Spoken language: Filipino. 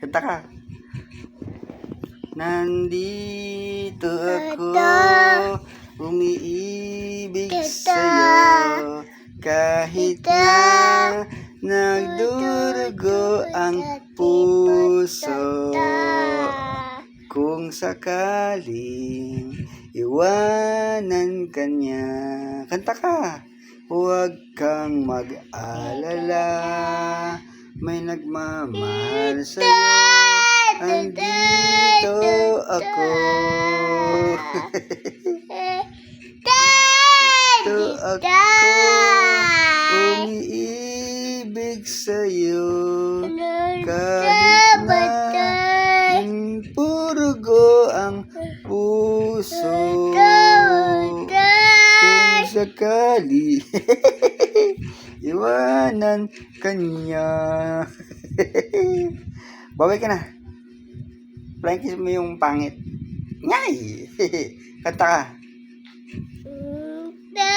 Kanta ka. Nandito ako, umiibig sa'yo, kahit na nagdurugo ang puso. Kung sakaling iwanan ka niya, kanta ka. Huwag kang mag-alala, may nagmamahal sa'yo. Andito ako. Andito ako, umiibig sa'yo, kahit na purugo ang puso. Kung sakali iwanan kanya. Bawi ka na. Flying kiss mo yung pangit. Nyay! Kanta ka. Ta